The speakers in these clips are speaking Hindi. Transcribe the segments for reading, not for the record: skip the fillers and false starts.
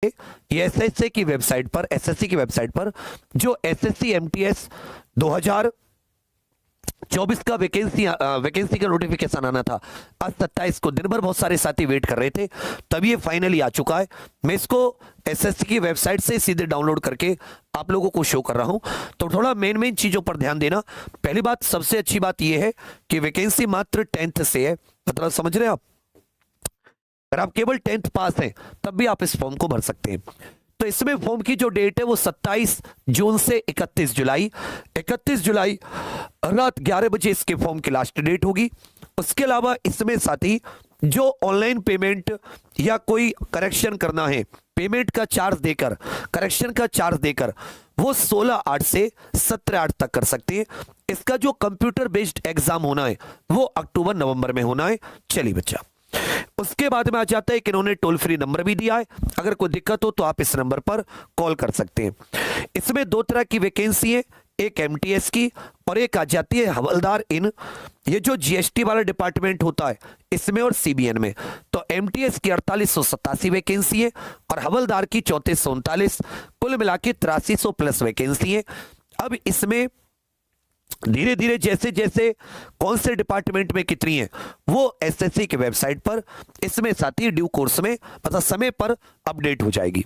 ये एसएससी की वेबसाइट पर जो एसएससी एमटीएस 2024 का वैकेंसी का नोटिफिकेशन आना था, आज 27 को दिन भर बहुत सारे साथी वेट कर रहे थे, तब ये फाइनली आ चुका है। मैं इसको एसएससी की वेबसाइट से सीधे डाउनलोड करके आप लोगों को शो कर रहा हूं, तो थोड़ा मेन चीजों पर ध्यान देना। पहली बात, सबसे अच्छी बात यह है कि वैकेंसी मात्र 10th से है, मतलब समझ रहे हैं आप। अगर आप केवल 10th पास हैं तब भी आप इस फॉर्म को भर सकते हैं। तो इसमें फॉर्म की जो डेट है वो 27 जून से 31 जुलाई रात 11 बजे इसके फॉर्म की लास्ट डेट होगी। उसके अलावा इसमें साथी जो ऑनलाइन पेमेंट या कोई करेक्शन करना है, पेमेंट का चार्ज देकर, करेक्शन का चार्ज देकर, वो 16/8 से 17/8 तक कर सकते हैं। इसका जो कंप्यूटर बेस्ड एग्जाम होना है वो अक्टूबर-नवंबर में होना है। चलिए बच्चा, उसके बाद में आ जाता है कि इन्होंने टोल फ्री नंबर भी दिया है, अगर कोई दिक्कत हो तो आप इस नंबर पर कॉल कर सकते हैं। इसमें दो तरह की वैकेंसी है, एक एमटीएस की और एक आ जाती है हवलदार इन, ये जो जीएसटी वाला डिपार्टमेंट होता है इसमें और सीबीएन में। तो एमटीएस की 4887 वैकेंसी है और हवलदार की 3439, कुल मिला के 8300 प्लस वैकेंसी है। अब इसमें धीरे धीरे जैसे जैसे कौन से डिपार्टमेंट में कितनी है वो एसएससी की वेबसाइट पर इसमें साथी ड्यू कोर्स में मतलब समय पर अपडेट हो जाएगी।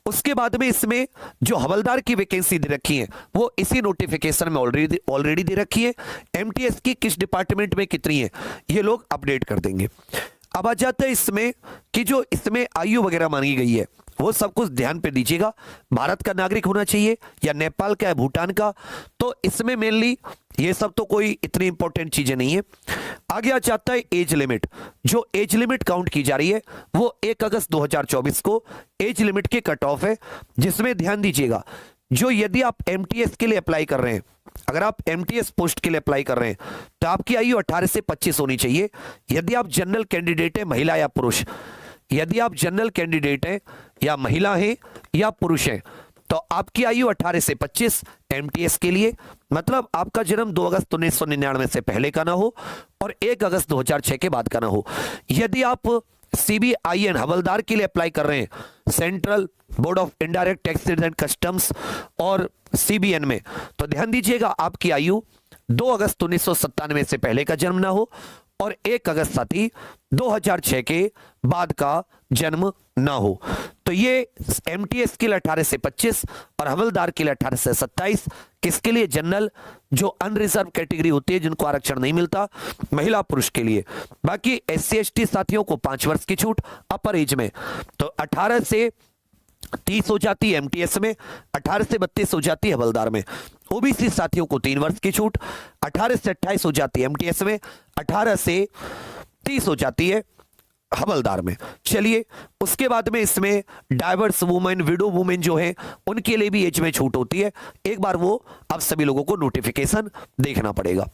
उसके बाद में इसमें जो हवलदार की वैकेंसी दे रखी है वो इसी नोटिफिकेशन में ऑलरेडी दे रखी है। एमटीएस की किस डिपार्टमेंट में कितनी है ये लोग अपडेट कर देंगे। अब आ जाता है इसमें कि जो इसमें आयु वगैरह मांगी गई है वो सब कुछ ध्यान पे दीजिएगा। भारत का नागरिक होना चाहिए या नेपाल का या भूटान का, तो इसमें मेनली ये सब तो कोई इतनी इंपॉर्टेंट चीजें नहीं है। आगे आ जाता है एज लिमिट। जो एज लिमिट काउंट की जा रही है वो 1 अगस्त 2024 को एज लिमिट के कट ऑफ है, जिसमें ध्यान दीजिएगा जो यदि आप एमटीएस के लिए अप्लाई कर रहे हैं, अगर आप एमटीएस पोस्ट के लिए अप्लाई कर रहे हैं तो आपकी आयु 18 से 25 होनी चाहिए। यदि आप जनरल कैंडिडेट है, महिला या पुरुष, यदि आप जनरल कैंडिडेट हैं या महिला हैं या पुरुष हैं तो आपकी आयु 18 से 25 एमटीएस के लिए, मतलब आपका जन्म 2 अगस्त 1999 से पहले का ना हो और 1 अगस्त 2006 के बाद का ना हो। यदि आप सीबीआईएन हवलदार के लिए अप्लाई कर रहे हैं, central board of indirect taxes and customs और सीबीएन में, तो ध्यान दीजिएगा आपकी आयु 2 अगस्त 1997 से पहले का जन्म ना हो और 1 अगस्त साथी 2006 के बाद का जन्म ना हो। तो ये एमटीएस के लिए 18 से 25 और हवलदार के लिए 18 से 27, किसके लिए? जनरल, जो अनरिजर्व कैटेगरी होती है जिनको आरक्षण नहीं मिलता, महिला पुरुष के लिए। बाकी एससी एसटी साथियों को 5 वर्ष की छूट अपर एज में, तो 18 से 30 हो जाती है एमटीएस में, 18 से 32 हो जाती है हवलदार में। ओबीसी साथियों को 3 वर्ष की छूट, 18 से 28 हो जाती है एमटीएस में, 18 से 30 हो जाती है हवलदार में। चलिए, उसके बाद में इसमें डाइवर्स वुमेन, विडो वुमेन जो है उनके लिए भी एज में छूट होती है। एक बार वो आप सभी लोगों को नोटिफिकेशन देखना पड़ेगा।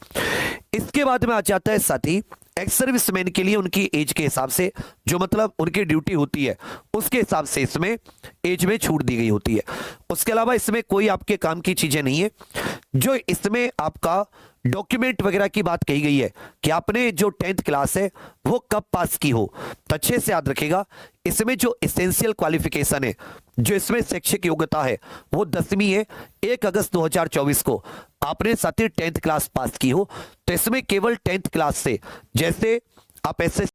इसके बाद में आ जाता है साथी एक्स सर्विसमैन के लिए उनकी एज के हिसाब से, जो मतलब उनकी ड्यूटी होती है उसके हिसाब से इसमें एज में छूट दी गई होती है। उसके अलावा इसमें कोई आपके काम की चीजें नहीं है। जो इसमें आपका डॉक्यूमेंट वगैरह की बात कही गई है कि आपने जो 10th क्लास है वो कब पास की हो, तो अच्छे से याद रखेगा इसमें जो एसेंशियल क्वालिफिकेशन है, जो इसमें शैक्षिक योग्यता है वो 10वीं है। 1 अगस्त 2024 को आपने साथी 10th क्लास पास की हो, तो इसमें केवल 10th क्लास से, जैसे आप ऐसे